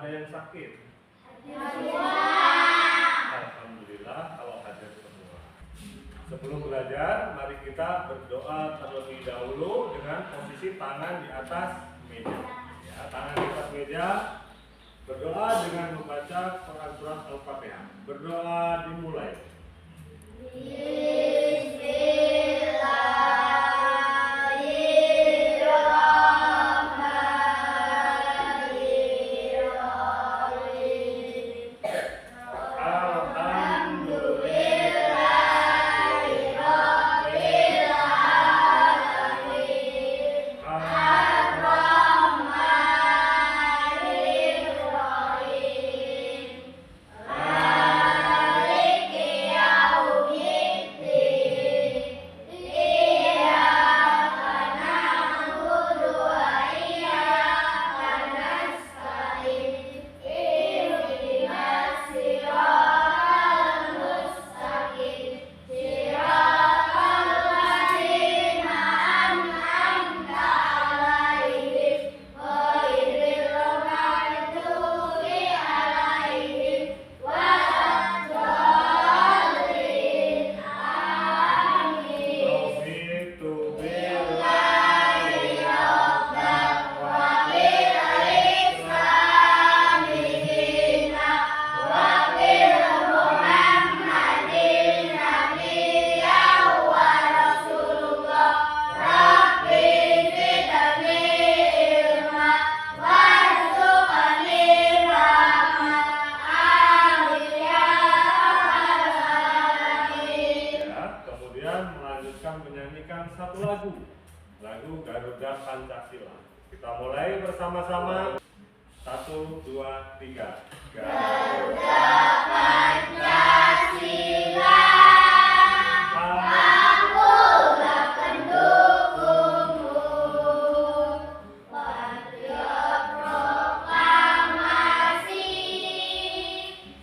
ada yang sakit? Alhamdulillah kalau hadir semua. Sebelum belajar, mari kita berdoa terlebih dahulu dengan posisi tangan di atas meja. Ya, tangan di atas meja. Berdoa dengan membaca Quran surat Al-Fatihah. Berdoa dimulai. Menyanyikan satu lagu Garuda Pancasila. Kita mulai bersama-sama. 1, 2, 3. Garuda Pancasila, akulah pendukungmu, patriot proklamasi,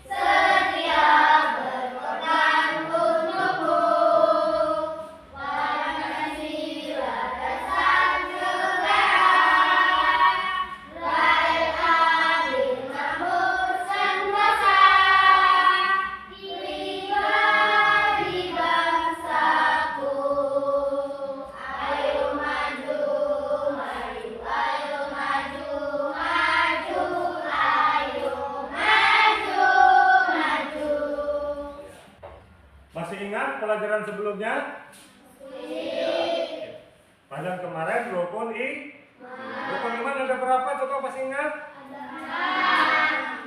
setia berkorban untukmu. Masih ingat pelajaran sebelumnya? Pelajaran kemarin rukun iman ada berapa? Coba masih ingat?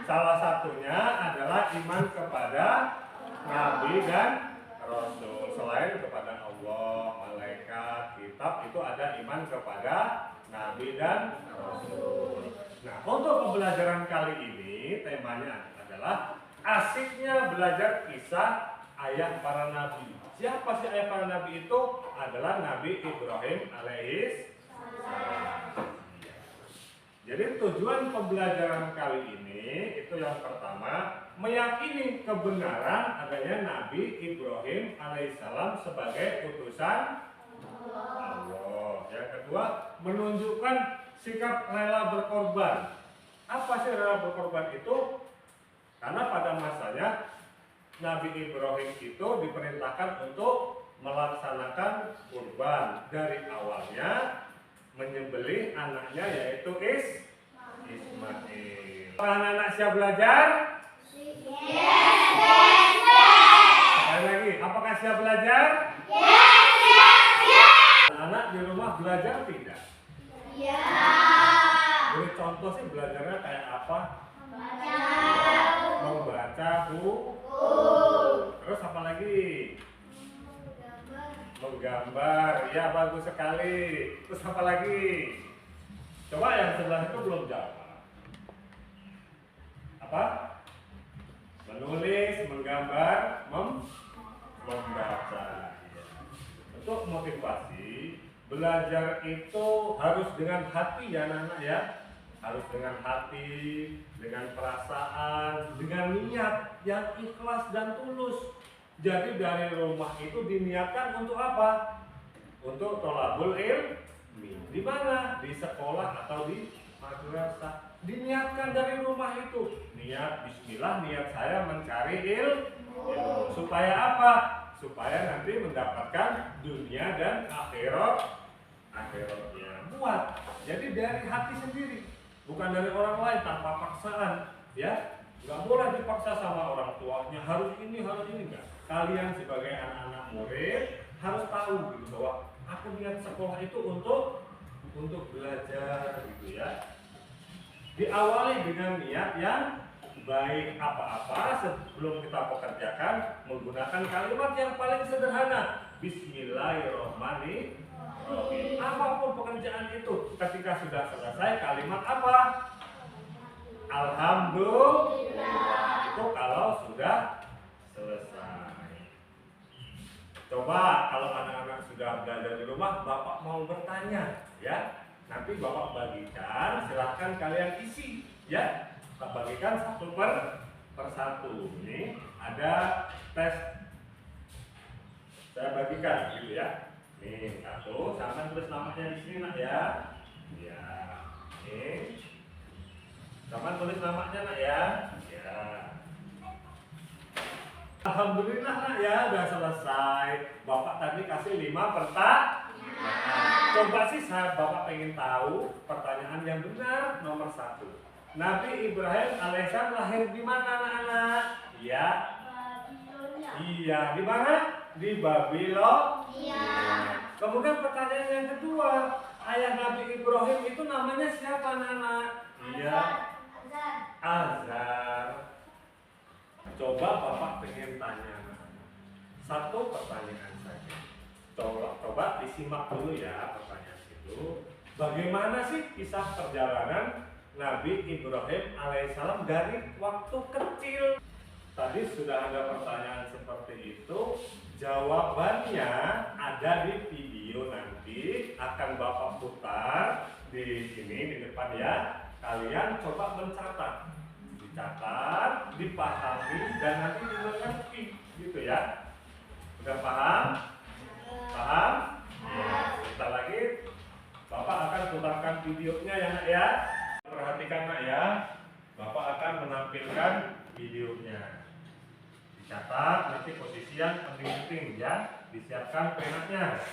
Salah satunya adalah iman kepada Nabi dan Rasul. Selain kepada Allah, malaikat, kitab, itu ada iman kepada Nabi dan Rasul. Nah, untuk pembelajaran kali ini temanya adalah asiknya belajar kisah ayah para nabi. Siapa sih ayah para nabi itu? Adalah Nabi Ibrahim alaihissalam. Jadi tujuan pembelajaran kali ini itu yang pertama, meyakini kebenaran adanya Nabi Ibrahim alaihissalam sebagai utusan Allah. Yang kedua, menunjukkan sikap rela berkorban. Apa sih rela berkorban itu? Karena pada masanya Nabi Ibrahim itu diperintahkan untuk melaksanakan kurban. Dari awalnya menyembelih anaknya yaitu Ismail. Anak-anak siap belajar? Yes. Sekali lagi, apakah siap belajar? Yes. Anak di rumah belajar tidak? Iya. Beri contoh sih belajarnya kayak apa? Membaca buku. Terus apa lagi? Menggambar. Ya, bagus sekali. Terus apa lagi? Coba yang sebelah itu belum jawab. Apa? Menulis, menggambar, membaca. Untuk motivasi, belajar itu harus dengan hati ya anak-anak ya. Harus dengan hati, dengan perasaan, dengan niat yang ikhlas dan tulus. Jadi dari rumah itu diniatkan untuk apa? Untuk tholabul ilmi. Di mana? Di sekolah atau di madrasah. Diniatkan dari rumah itu. Niat bismillah, niat saya mencari ilmu. Supaya apa? Supaya nanti mendapatkan dunia dan akhiratnya. Buat. Jadi dari hati sendiri, bukan dari orang lain tanpa paksaan, ya. Nggak boleh dipaksa sama orang tuanya, harus ini enggak. Kalian sebagai anak-anak murid harus tahu gitu bahwa aku niat sekolah itu untuk belajar gitu ya. Diawali dengan niat yang baik. Apa-apa sebelum kita pekerjakan menggunakan kalimat yang paling sederhana, Bismillahirrohmanirrohim. Apapun pekerjaan itu, ketika sudah selesai kalimat apa? Alhamdulillah. Itu kalau sudah selesai. Coba kalau anak-anak sudah belajar di rumah, Bapak mau bertanya, ya. Nanti Bapak bagikan, silahkan kalian isi, ya. Kita bagikan satu per satu. Ini ada tes. Saya bagikan, gitu ya. Nih satu, sama tulis namanya di sini nak ya. Ya. Nih. Sama tulis namanya nak ya. Ya. Alhamdulillah nak ya, udah selesai. Bapak tadi kasih 5 pertanyaan. Coba sih Bapak pengen tahu pertanyaan yang benar nomor 1. Nabi Ibrahim alaihissalam lahir di mana anak-anak? Iya. Iya, di mana? Di Babylon. Iya. Kemudian pertanyaan yang kedua, ayah Nabi Ibrahim itu namanya siapa anak-anak? Iya. Azar. Coba Bapak pengen tanya. Satu pertanyaan saja. Coba disimak dulu ya pertanyaan itu. Bagaimana sih kisah perjalanan Nabi Ibrahim alaihissalam dari waktu kecil? Tadi sudah ada pertanyaan seperti itu. Jawabannya ada di video nanti, akan Bapak putar di sini di depan ya. Kalian coba mencatat, dicatat, dipahami dan nanti dimengerti gitu ya. Udah paham? Paham? Ya, sebentar lagi Bapak akan putarkan videonya ya nak ya. Perhatikan nak ya. Bapak akan menampilkan videonya. Dicatat nanti posisi yang penting-penting ya. Disiapkan penanya.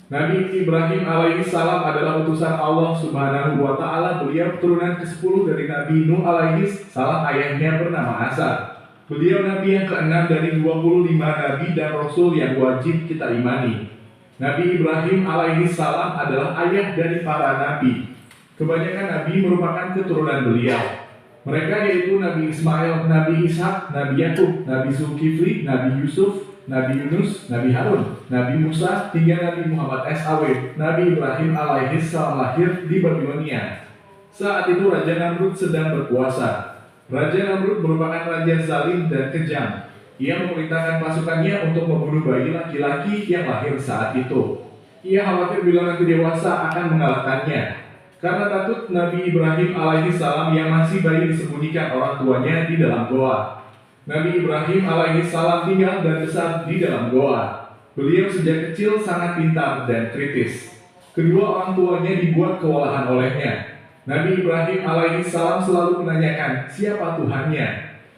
Nabi Ibrahim alaihissalam adalah utusan Allah subhanahu wa ta'ala. Beliau keturunan ke-10 dari Nabi Nuh alaihissalam, ayahnya bernama Azar. Beliau Nabi yang ke-6 dari 25 Nabi dan Rasul yang wajib kita imani. Nabi Ibrahim alaihissalam adalah ayah dari para Nabi. Kebanyakan Nabi merupakan keturunan beliau. Mereka yaitu Nabi Ismail, Nabi Ishak, Nabi Yakub, Nabi Zulkifli, Nabi Yusuf, Nabi Yunus, Nabi Harun, Nabi Musa, hingga Nabi Muhammad SAW. Nabi Ibrahim alaihissalam lahir di Babilonia. Saat itu Raja Namrud sedang berkuasa. Raja Namrud merupakan raja zalim dan kejam. Ia memerintahkan pasukannya untuk membunuh bayi laki-laki yang lahir saat itu. Ia khawatir bila nanti dewasa akan mengalahkannya. Karena takut, Nabi Ibrahim alaihissalam yang masih bayi disembunyikan orang tuanya di dalam goa. Nabi Ibrahim alaihissalam tinggal dan besar di dalam goa. Beliau sejak kecil sangat pintar dan kritis. Kedua orang tuanya dibuat kewalahan olehnya. Nabi Ibrahim alaihissalam selalu menanyakan siapa Tuhannya.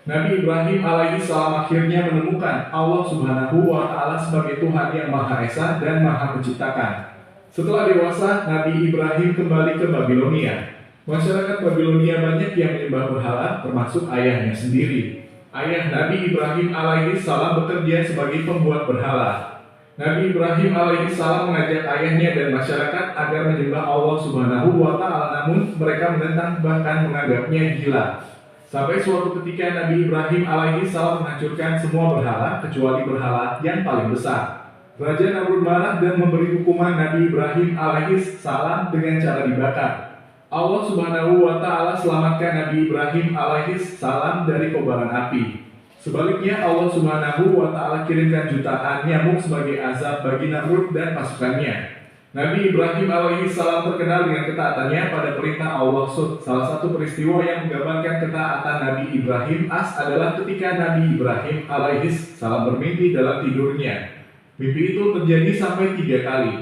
Nabi Ibrahim alaihissalam akhirnya menemukan Allah subhanahu wa ta'ala sebagai Tuhan yang Maha Esa dan Maha Menciptakan. Setelah dewasa, Nabi Ibrahim kembali ke Babilonia. Masyarakat Babilonia banyak yang menyembah berhala, termasuk ayahnya sendiri. Ayah Nabi Ibrahim alaihissalam bekerja sebagai pembuat berhala. Nabi Ibrahim alaihissalam mengajak ayahnya dan masyarakat agar menyembah Allah subhanahu wa ta'ala, namun mereka menentang bahkan menganggapnya gila. Sampai suatu ketika Nabi Ibrahim alaihissalam menghancurkan semua berhala kecuali berhala yang paling besar. Raja Namrud marah dan memberi hukuman Nabi Ibrahim alaihissalam dengan cara dibakar. Allah subhanahu wa ta'ala selamatkan Nabi Ibrahim alaihissalam dari kobaran api. Sebaliknya Allah subhanahu wa ta'ala kirimkan jutaan nyamuk sebagai azab bagi Namrud dan pasukannya. Nabi Ibrahim alaihissalam terkenal dengan ketaatannya pada perintah Allah. Salah satu peristiwa yang menggambarkan ketaatan Nabi Ibrahim adalah ketika Nabi Ibrahim alaihissalam bermimpi dalam tidurnya. Mimpi itu terjadi sampai 3 kali.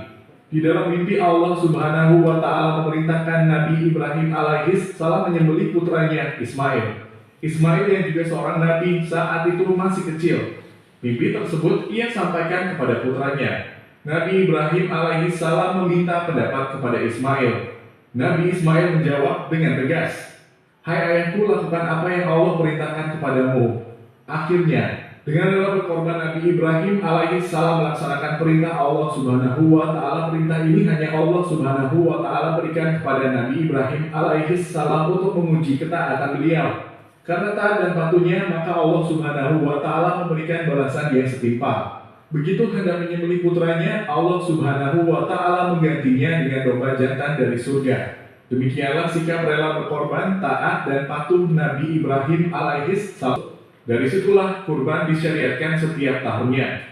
Di dalam mimpi Allah Subhanahu wa taala memerintahkan Nabi Ibrahim alaihis salam menyembelih putranya Ismail. Ismail yang juga seorang nabi saat itu masih kecil. Mimpi tersebut ia sampaikan kepada putranya. Nabi Ibrahim alaihi salam meminta pendapat kepada Ismail. Nabi Ismail menjawab dengan tegas, "Hai ayahku, lakukan apa yang Allah perintahkan kepadamu." Akhirnya, dengan rela berkorban, Nabi Ibrahim alaihi salam melaksanakan perintah Allah Subhanahu wa taala. Perintah ini hanya Allah Subhanahu wa taala berikan kepada Nabi Ibrahim alaihi salam untuk menguji ketaatan beliau. Karena taat dan patuhnya, maka Allah Subhanahu wa taala memberikan balasan yang setimpal. Begitu hendak menyembelih putranya, Allah Subhanahu wa taala menggantinya dengan domba jantan dari surga. Demikianlah sikap rela berkorban, taat dan patuh Nabi Ibrahim alaihis salam. Dari situlah kurban disyariatkan setiap tahunnya.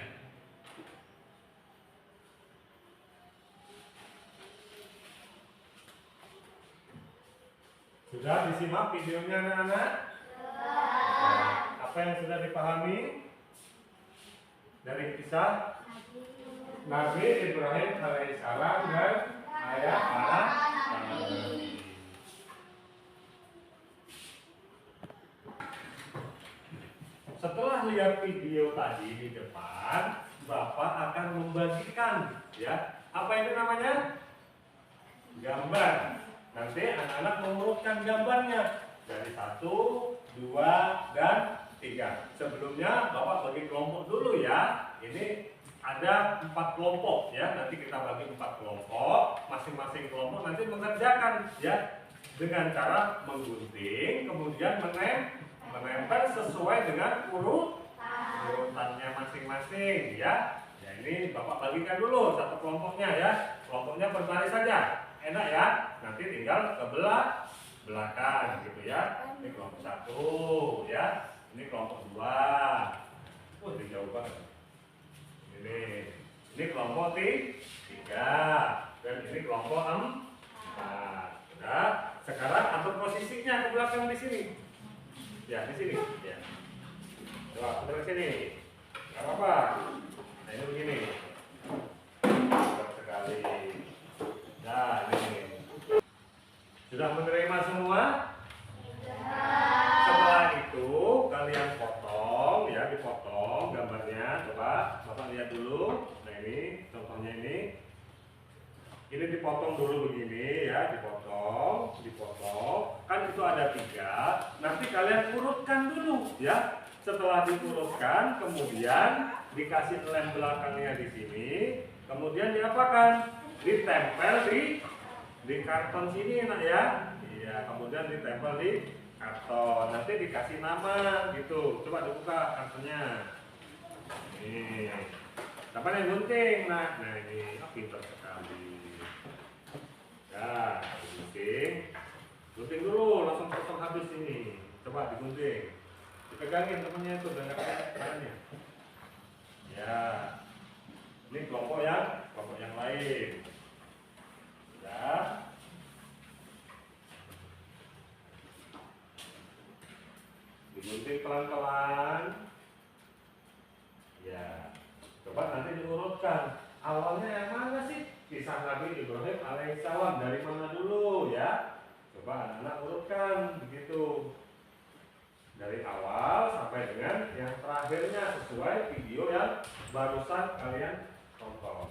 Sudah disimak videonya anak-anak? Apa yang sudah dipahami dari kisah Nabi Ibrahim alaihissalam dan ayah para nabi? Setelah lihat video tadi di depan, Bapak akan membagikan, ya, apa itu namanya? Gambar. Nanti anak-anak mengurutkan gambarnya dari 1, 2, dan 3. Sebelumnya Bapak bagi kelompok dulu ya. Ini ada 4 kelompok ya. Nanti kita bagi 4 kelompok. Masing-masing kelompok nanti mengerjakan ya dengan cara menggunting, kemudian menempel sesuai dengan urutannya masing-masing ya. Ya ini Bapak bagikan dulu satu kelompoknya ya. Kelompoknya berbaris saja. Enak ya. Nanti tinggal ke belakang gitu ya. Ini kelompok 1 ya. Ini kelompok 2. Ini jauh banget. Ini kelompok 3. Dan ini kelompok 4. Sudah. Sekarang atur posisinya ke belakang di sini. Ya, di sini. Ya. Coba atur di sini. Gak apa-apa. Nah, ini begini. Cepat sekali. Nah, ini. Sudah menerima semua? Setelah itu kalian potong ya, dipotong gambarnya. Coba Bapak lihat dulu. Nah ini contohnya ini. Ini dipotong dulu begini ya, dipotong. Kan itu ada 3. Nanti kalian urutkan dulu ya. Setelah diurutkan, kemudian dikasih lem belakangnya di sini. Kemudian diapakan? Ditempel di karton sini nak ya. Iya, kemudian ditempel di karton. Nanti dikasih nama gitu. Coba dibuka kartonnya. Ini. Siapa yang gunting? Nah ini pintar sekali. Ya, gunting. Gunting dulu, langsung potong habis ini. Coba digunting. Dipegangin temennya itu dengan tangannya. Ya. Ini kelompok yang lain. Ya. Digunting pelan-pelan. Ya. Coba nanti diurutkan. Awalnya yang mana sih? Kisah Nabi Ibrahim alaihissalam dari mana dulu ya? Coba anak-anak urutkan begitu. Dari awal sampai dengan yang terakhirnya sesuai video yang barusan kalian tonton.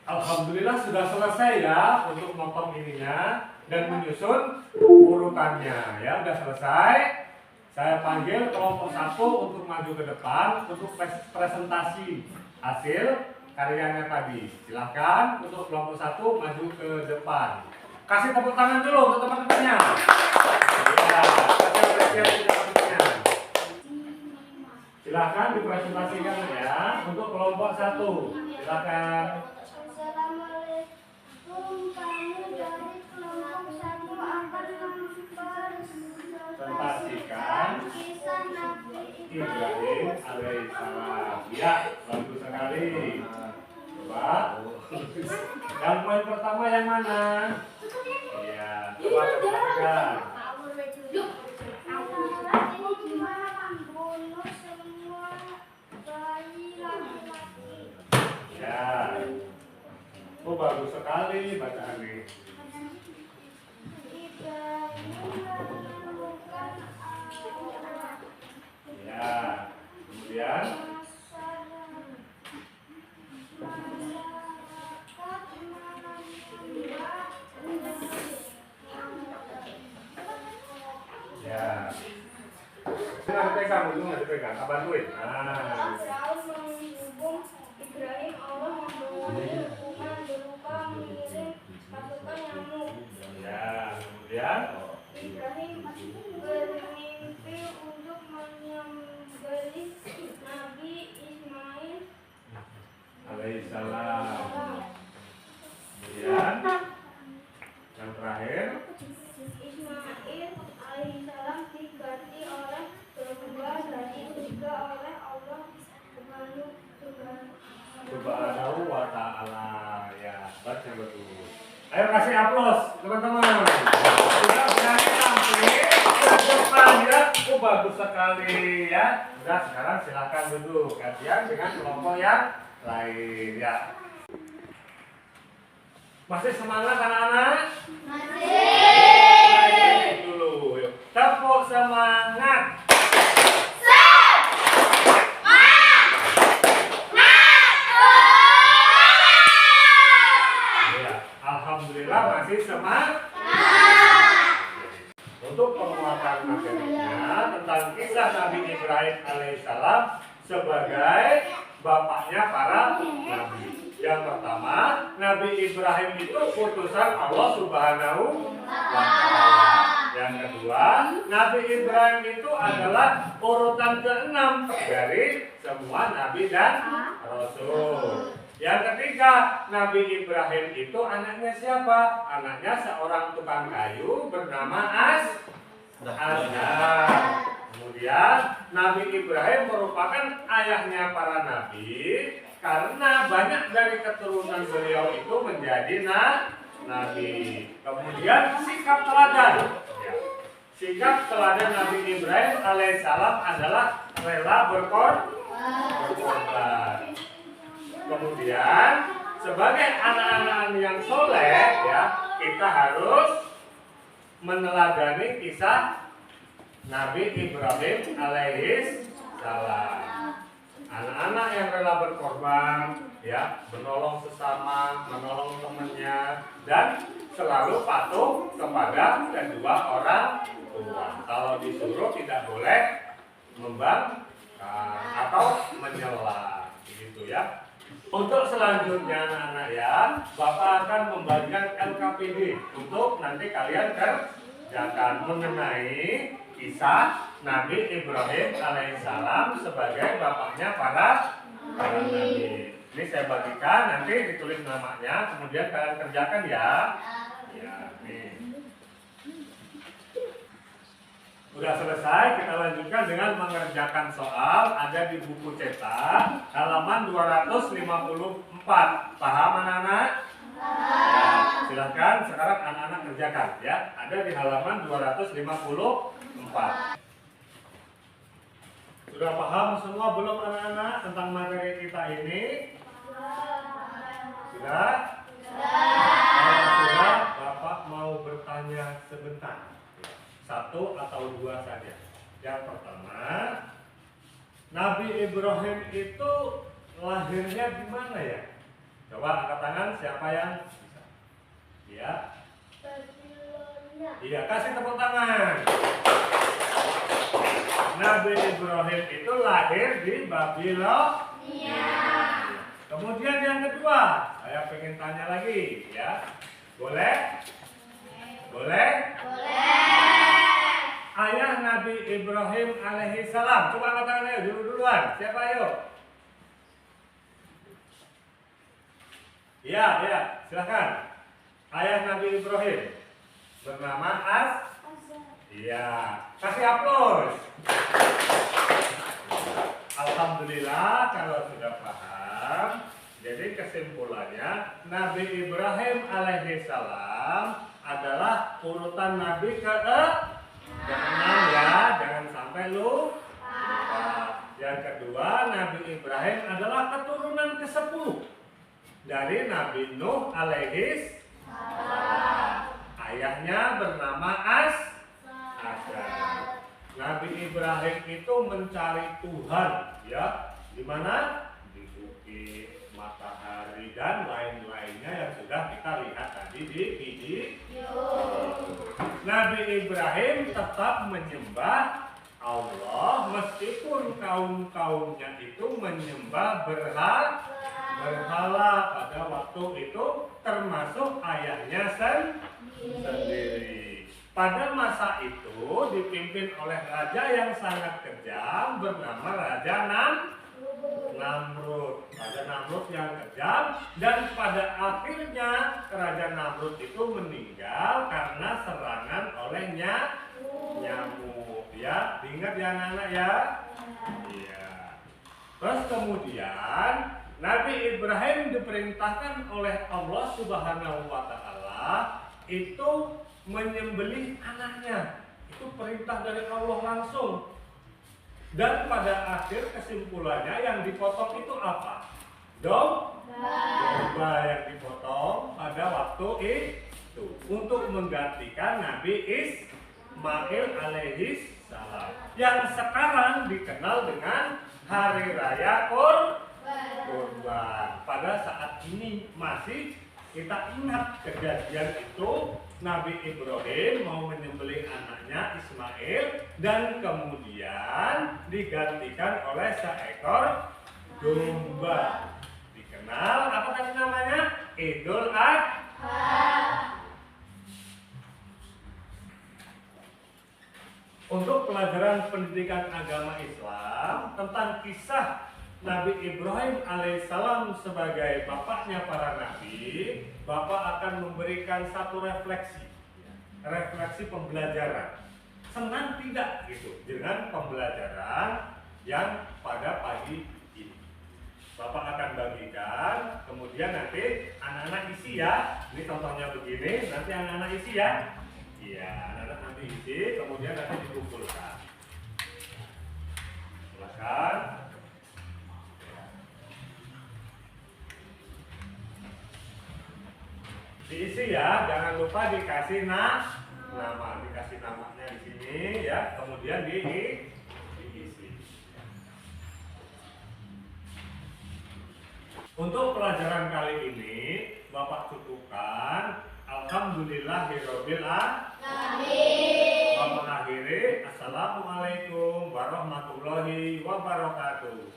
Alhamdulillah sudah selesai ya untuk motong ininya dan menyusun urutannya ya, sudah selesai. Saya panggil kelompok 1 untuk maju ke depan untuk presentasi hasil karyanya tadi. Silahkan untuk kelompok 1 maju ke depan. Kasih tepuk tangan dulu untuk teman-temannya. Ya, kasih apresiasi teman-temannya. Silahkan dipresentasikan ya untuk kelompok 1. Silahkan. Assalamualaikum, kami dari kelompok 1 akan Presentasikan kisah Nabi Ibrahim alaihissalam. Ya, bagus sekali. Coba. Yang poin pertama yang mana? Iya, coba perhatikan. Ini gimana membunuh semua bayi laki-laki? Ya. Oh, bagus sekali bacaan ini. Ibrahim menemukan Allah. Ya. Kemudian ya. Nggak dipegang, itu nggak dipegang. Tak bantuin. Nah. Firaun menghubung Ibrahim, Allah memberi hukuman berupa mengirim pasukan nyamuk. Ya. Kemudian Ibrahim bermimpi untuk menyembelih Nabi Ismail alaihissalam. Kemudian yang terakhir. Ismail alaihissalam diganti oleh kedua dari tiga oleh Allah Subhanahu wa ta'ala. Ya, baca betul. Ayo kasih aplaus teman-teman. Sudah berani tampil ke depan ya. Oh, bagus sekali ya. Sudah, sekarang silakan duduk. Gantian dengan kelompok yang lain ya. Masih semangat anak-anak? Masih. Dulu, yuk. Tepuk semangat. Alhamdulillah masih semangat. Untuk penguatan materinya tentang kisah Nabi Ibrahim alaihissalam sebagai bapaknya para nabi. Yang pertama, Nabi Ibrahim itu utusan Allah Subhanahu wa Ta'ala. Yang kedua, Nabi Ibrahim itu adalah urutan ke-6 dari semua nabi dan rasul. Yang ketiga, Nabi Ibrahim itu anaknya siapa? Anaknya seorang tukang kayu bernama Azhar. Kemudian Nabi Ibrahim merupakan ayahnya para nabi karena banyak dari keturunan beliau itu menjadi nabi. Kemudian sikap teladan. Ya. Sikap teladan Nabi Ibrahim alaihissalam adalah rela berkorban. Kemudian sebagai anak-anak yang soleh ya, kita harus meneladani kisah Nabi Ibrahim alaihissalam. Anak-anak yang rela berkorban ya, menolong sesama, menolong temannya, dan selalu patuh kepada kedua orang tua. Kalau disuruh tidak boleh membangkang atau menyela. gitu ya. Untuk selanjutnya anak-anak ya, Bapak akan membagikan LKPD untuk nanti kalian kerjakan mengenai kisah Nabi Ibrahim alaihissalam sebagai bapaknya para nabi. Ini saya bagikan, nanti ditulis namanya, kemudian kalian kerjakan ya. Ya, nih. Sudah selesai, kita lanjutkan dengan mengerjakan soal. Ada di buku cetak halaman 254. Paham anak-anak? Ya, silakan sekarang anak-anak kerjakan ya. Ada di halaman 254. Sudah paham semua belum anak-anak tentang materi kita ini? Sudah? Kalau sudah, Bapak mau bertanya sebentar. Satu atau dua saja. Yang pertama, Nabi Ibrahim itu lahirnya di mana ya? Coba angkat tangan siapa yang bisa. Ya. Iya, kasih tepuk tangan. Nabi Ibrahim itu lahir di Babilonia. Kemudian yang kedua, saya pengen tanya lagi, ya. Boleh? Boleh? Ayah Nabi Ibrahim alaihissalam. Coba angkat tangan ayo duluan. Siapa ayo? Ya, silakan. Ayah Nabi Ibrahim bernama Iya. Kasih aplaus. Alhamdulillah kalau sudah paham. Jadi kesimpulannya Nabi Ibrahim alaihissalam adalah urutan Nabi ke-6 ya, jangan sampai lupa. Yang kedua, Nabi Ibrahim adalah keturunan ke-10 dari Nabi Nuh alaihissalam. Ayahnya bernama Azar. Nabi Ibrahim itu mencari Tuhan, ya, di mana? Di bukit, matahari dan lain-lainnya yang sudah kita lihat tadi di video. Nabi Ibrahim tetap menyembah Allah meskipun kaum-kaumnya itu menyembah berhala pada waktu itu, termasuk ayahnya sendiri. Pada masa itu dipimpin oleh raja yang sangat kejam bernama Raja Namrud. Raja Namrud yang kejam, dan pada akhirnya Raja Namrud itu meninggal karena serangan oleh nyamuk. Ya, ingat ya anak-anak ya? Iya. Terus kemudian Nabi Ibrahim diperintahkan oleh Allah Subhanahu wa taala itu menyembelih anaknya. Itu perintah dari Allah langsung. Dan pada akhir kesimpulannya yang dipotong itu apa? Domba yang dipotong pada waktu itu untuk menggantikan Nabi Ismail alaihissalam yang sekarang dikenal dengan Hari Raya Kurban. Pada saat ini masih kita ingat kejadian itu. Nabi Ibrahim mau menyembelih anaknya Ismail dan kemudian digantikan oleh seekor domba. Dikenal apa tadi namanya? Idul Adha. Untuk pelajaran pendidikan agama Islam tentang kisah Nabi Ibrahim alaihissalam sebagai bapaknya para nabi, Bapak akan memberikan satu refleksi pembelajaran. Senang tidak gitu dengan pembelajaran yang pada pagi ini. Bapak akan bagikan, kemudian nanti anak-anak isi ya. Ini contohnya begini, nanti anak-anak isi ya. Iya, anak-anak nanti isi, kemudian nanti dikumpulkan. Silakan. Diisi ya, jangan lupa dikasih nama, dikasih namanya di sini ya, kemudian diisi. Untuk pelajaran kali ini Bapak cukupkan alhamdulillahirabbil alamin. Bapak mengakhiri assalamualaikum warahmatullahi wabarakatuh.